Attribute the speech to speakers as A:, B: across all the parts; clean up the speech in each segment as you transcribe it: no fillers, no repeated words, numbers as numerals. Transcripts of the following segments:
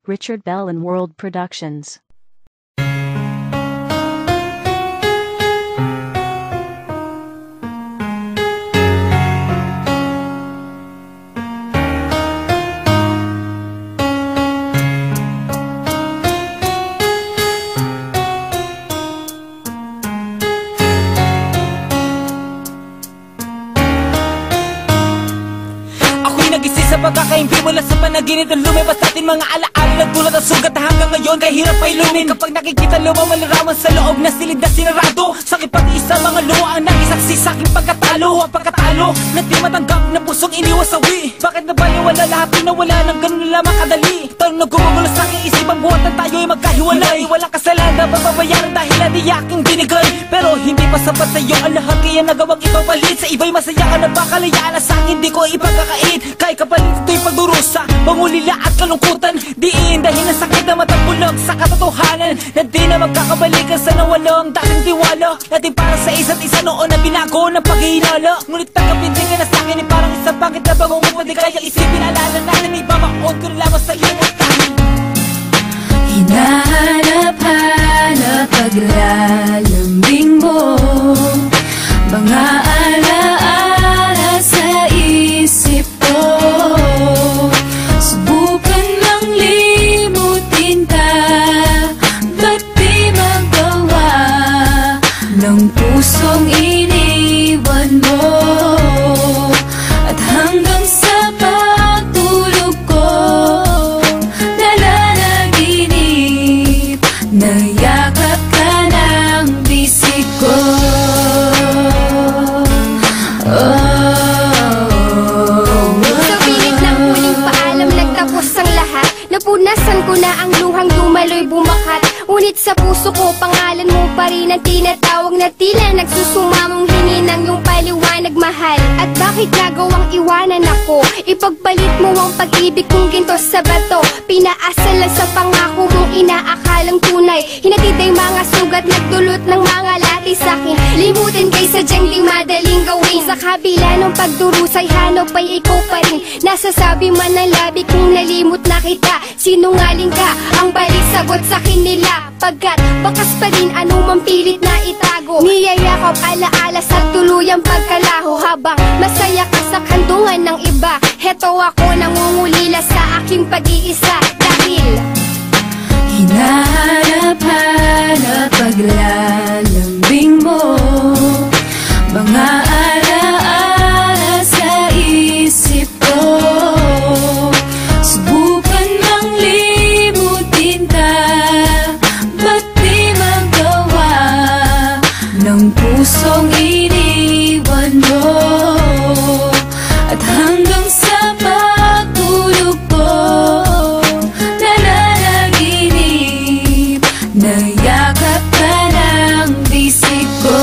A: Richard Bell and World Productions.
B: Nagising sa pagkakaimpi mula sa panaginip na lumabas sa atin mga alaala nagdulot ang sugat na hanggang ngayon kahirap ay lumin. Kapag nakikita lumamalaraman sa loob na silid na sinarado, sakit pag-isa mga luha ang nakisaksi sa aking pagkatalo. Ang pagkatalo na di matanggap na pusong iniwasawi. Bakit nabaliwala lahat na wala ng ganun lamang kadali? Tanong na gumugulo sa aking isip ang buhat na tayo'y magkahiwalay. Walang kasalanan pababayaran dahil na di aking binigay. Pero hindi pa sapat sa'yo ang lahat kaya nagawang ipapalit. Sa iba'y masaya ka na bakalayaan na sa'kin hindi ko ipagkakait. Kahit kapalit ito'y pagdurusa, pangulila at kalungkutan. Di iindahin ang sakit na matagulog sa katotohanan na di na magkakabalikan sa nawalong dating tiwala natin para sa isa't isa noon na binago ng paghihinala. Ngunit tanggapin din ka na sa'kin ay parang isang bakit na bagong pwede kaya isipin alala natin ay babaon ko lamang sa limutan.
C: Hinahanap-hanap paglalambing mo, mga alaala sa isip ko. Subukan lang limutin ka, ba't di magawa ng pusong iniwan mo? At hanggang sa pagtulog ko, nalalaginip, nayakap ka ng bisig ko.
D: Napunasan ko na ang luhang dumaloy bumakat. Ngunit sa puso ko pangalan mo pa rin ang tinatawag na tila nagsusumamong hingin ng iyong paliwanag mahal. At bakit nagawang iwanan ako? Ipagpalit mo ang pag-ibig kong ginto sa bato. Pinaasal lang sa pangako mong inaakalang tunay. Hinatid ay mga sugat nagdulot ng mga lati sa'kin. Limutin kay sadyang di madaling gawin. Sa kabila ng pagdurusay hanap ay ikaw pa rin. Nasasabi man ng labi kung nalimot na kita. Sinungaling ka, ang balik sagot sa nila. Pagkat bakas pa rin anumang pilit na itago. Niyayakap alaala sa tuluyang pagkalaho. Habang masaya ka sa kantungan ng iba, heto ako nangungulila sa aking pag-iisa. Dahil
C: hinahanap-hanap paglalambing mo, mga alaala sa isip ko. Subukan mang limutin ka, ba't di magawa ng pusong iniwan mo? At hanggang sa pagtulog ko, nalalaginip, nayakap ka ng bisig ko.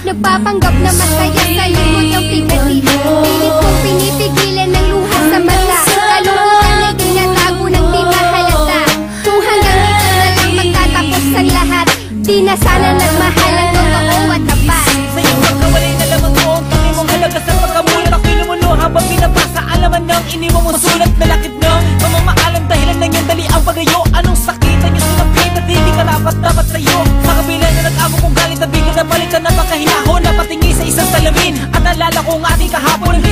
D: Nagpapanggap na masaya sa likod ng pigati. Pilit kong pinipigilan ng luha sa mata. Kalungkutan ay tinatago ng di mahalata. Kung hanggang dito na lang magtatapos ang lahat, di na sana nagmahal ang totoo at tapat.
B: Sa iyong pagkawalay na lamang mo ang tunay mong halaga sa pagkamulat. Ako'y lumuluha habang binabasa alaman ng iniwan mong sulat na lakit ng mamamaalam dahilan ng iyong dali ang pagayo. Anong sakit ang iyong sinapit at hindi karapat dapat sa'yo? Sa kabila na nag-amo kong galit na bigla na palitan na pagkahinahon na patingi sa isang salamin. At nalala ko ang ating kahapon.